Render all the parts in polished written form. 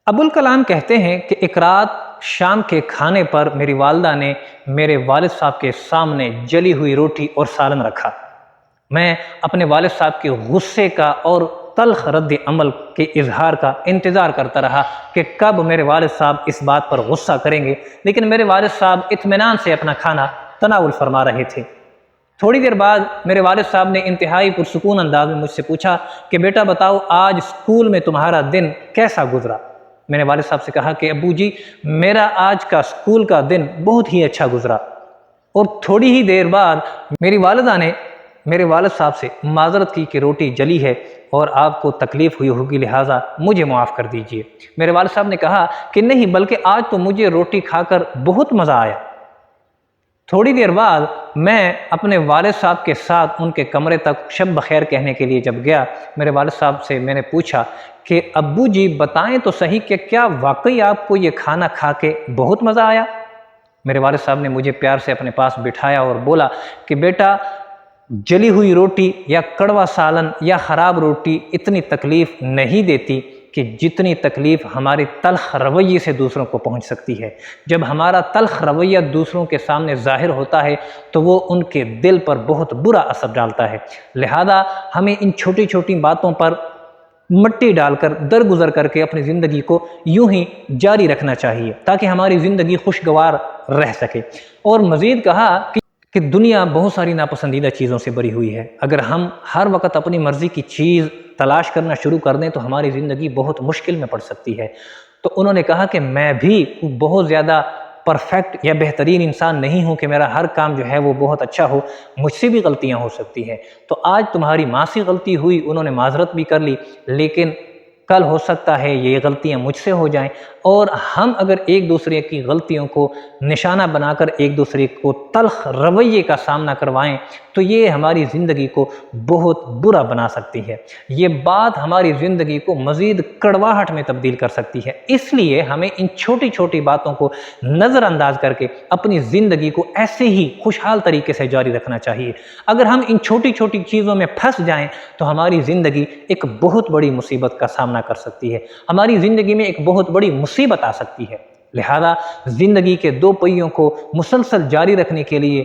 ابوالکلام کہتے ہیں کہ ایک رات شام کے کھانے پر میری والدہ نے میرے والد صاحب کے سامنے جلی ہوئی روٹی اور سالن رکھا۔ میں اپنے والد صاحب کے غصے کا اور تلخ رد عمل کے اظہار کا انتظار کرتا رہا کہ کب میرے والد صاحب اس بات پر غصہ کریں گے، لیکن میرے والد صاحب اطمینان سے اپنا کھانا تناول فرما رہے تھے۔ تھوڑی دیر بعد میرے والد صاحب نے انتہائی پرسکون انداز میں مجھ سے پوچھا کہ بیٹا بتاؤ آج اسکول میں تمہارا دن کیسا گزرا؟ میں نے والد صاحب سے کہا کہ ابو جی میرا آج کا اسکول کا دن بہت ہی اچھا گزرا۔ اور تھوڑی ہی دیر بعد میری والدہ نے میرے والد صاحب سے معذرت کی کہ روٹی جلی ہے اور آپ کو تکلیف ہوئی ہوگی، لہٰذا مجھے معاف کر دیجئے۔ میرے والد صاحب نے کہا کہ نہیں، بلکہ آج تو مجھے روٹی کھا کر بہت مزہ آیا۔ تھوڑی دیر بعد میں اپنے والد صاحب کے ساتھ ان کے کمرے تک شب بخیر کہنے کے لیے جب گیا، میرے والد صاحب سے میں نے پوچھا کہ ابو جی بتائیں تو صحیح کہ کیا واقعی آپ کو یہ کھانا کھا کے بہت مزہ آیا؟ میرے والد صاحب نے مجھے پیار سے اپنے پاس بٹھایا اور بولا کہ بیٹا جلی ہوئی روٹی یا کڑوا سالن یا خراب روٹی اتنی تکلیف نہیں دیتی کہ جتنی تکلیف ہماری تلخ رویے سے دوسروں کو پہنچ سکتی ہے۔ جب ہمارا تلخ رویہ دوسروں کے سامنے ظاہر ہوتا ہے تو وہ ان کے دل پر بہت برا اثر ڈالتا ہے، لہذا ہمیں ان چھوٹی چھوٹی باتوں پر مٹی ڈال کر درگزر کر کے اپنی زندگی کو یوں ہی جاری رکھنا چاہیے تاکہ ہماری زندگی خوشگوار رہ سکے۔ اور مزید کہا کہ دنیا بہت ساری ناپسندیدہ چیزوں سے بری ہوئی ہے، اگر ہم ہر وقت اپنی مرضی کی چیز تلاش کرنا شروع کر دیں تو ہماری زندگی بہت مشکل میں پڑ سکتی ہے۔ تو انہوں نے کہا کہ میں بھی بہت زیادہ پرفیکٹ یا بہترین انسان نہیں ہوں کہ میرا ہر کام جو ہے وہ بہت اچھا ہو، مجھ سے بھی غلطیاں ہو سکتی ہیں۔ تو آج تمہاری ماں سے غلطی ہوئی، انہوں نے معذرت بھی کر لی، لیکن کل ہو سکتا ہے یہ غلطیاں مجھ سے ہو جائیں، اور ہم اگر ایک دوسرے کی غلطیوں کو نشانہ بنا کر ایک دوسرے کو تلخ رویے کا سامنا کروائیں تو یہ ہماری زندگی کو بہت برا بنا سکتی ہے۔ یہ بات ہماری زندگی کو مزید کڑواہٹ میں تبدیل کر سکتی ہے۔ اس لیے ہمیں ان چھوٹی چھوٹی باتوں کو نظر انداز کر کے اپنی زندگی کو ایسے ہی خوشحال طریقے سے جاری رکھنا چاہیے۔ اگر ہم ان چھوٹی چھوٹی چیزوں میں پھنس جائیں تو ہماری زندگی ایک بہت بڑی مصیبت کا سامنا کر سکتی ہے، ہماری زندگی میں ایک بہت بڑی مصیبت آ سکتی ہے۔ لہذا زندگی کے دو پہیوں کو مسلسل جاری رکھنے کے لیے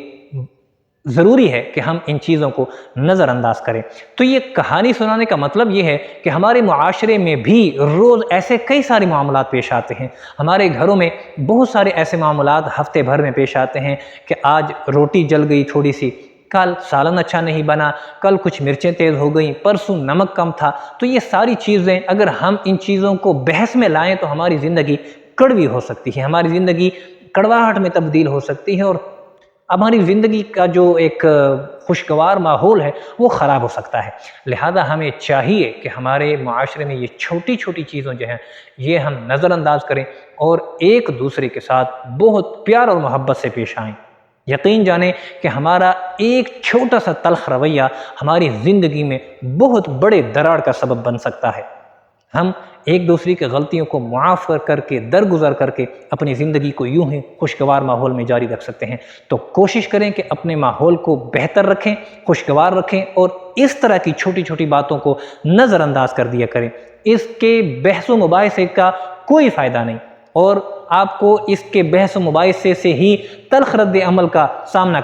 ضروری ہے کہ ہم ان چیزوں کو نظر انداز کریں۔ تو یہ کہانی سنانے کا مطلب یہ ہے کہ ہمارے معاشرے میں بھی روز ایسے کئی سارے معاملات پیش آتے ہیں، ہمارے گھروں میں بہت سارے ایسے معاملات ہفتے بھر میں پیش آتے ہیں کہ آج روٹی جل گئی تھوڑی سی، کل سالن اچھا نہیں بنا، کل کچھ مرچیں تیز ہو گئیں، پرسوں نمک کم تھا۔ تو یہ ساری چیزیں اگر ہم ان چیزوں کو بحث میں لائیں تو ہماری زندگی کڑوی ہو سکتی ہے، ہماری زندگی کڑواہٹ میں تبدیل ہو سکتی ہے، اور ہماری زندگی کا جو ایک خوشگوار ماحول ہے وہ خراب ہو سکتا ہے۔ لہذا ہمیں چاہیے کہ ہمارے معاشرے میں یہ چھوٹی چھوٹی چیزیں جو ہیں یہ ہم نظر انداز کریں اور ایک دوسرے کے ساتھ بہت پیار اور محبت سے پیش آئیں۔ یقین جانیں کہ ہمارا ایک چھوٹا سا تلخ رویہ ہماری زندگی میں بہت بڑے دراڑ کا سبب بن سکتا ہے۔ ہم ایک دوسرے کی غلطیوں کو معاف کر کے درگزر کر کے اپنی زندگی کو یوں ہی خوشگوار ماحول میں جاری رکھ سکتے ہیں۔ تو کوشش کریں کہ اپنے ماحول کو بہتر رکھیں، خوشگوار رکھیں، اور اس طرح کی چھوٹی چھوٹی باتوں کو نظر انداز کر دیا کریں۔ اس کے بحث و مباحثے کا کوئی فائدہ نہیں، اور آپ کو اس کے بحث و مباحثے سے ہی تلخ رد عمل کا سامنا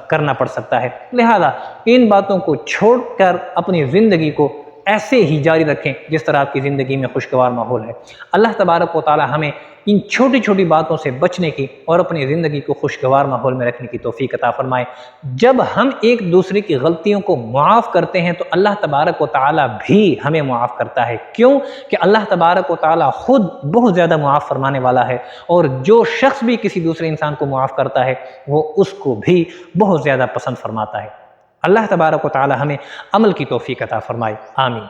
کرنا پڑ سکتا ہے۔ لہذا ان باتوں کو چھوڑ کر اپنی زندگی کو ایسے ہی جاری رکھیں جس طرح آپ کی زندگی میں خوشگوار ماحول ہے۔ اللہ تبارک و تعالی ہمیں ان چھوٹی چھوٹی باتوں سے بچنے کی اور اپنی زندگی کو خوشگوار ماحول میں رکھنے کی توفیق عطا فرمائے۔ جب ہم ایک دوسرے کی غلطیوں کو معاف کرتے ہیں تو اللہ تبارک و تعالی بھی ہمیں معاف کرتا ہے۔ کیوں کہ اللہ تبارک و تعالی خود بہت زیادہ معاف فرمانے والا ہے، اور جو شخص بھی کسی دوسرے انسان کو معاف کرتا ہے وہ اس کو بھی بہت زیادہ پسند فرماتا ہے۔ اللہ تبارک و تعالی ہمیں عمل کی توفیق عطا فرمائے، آمین۔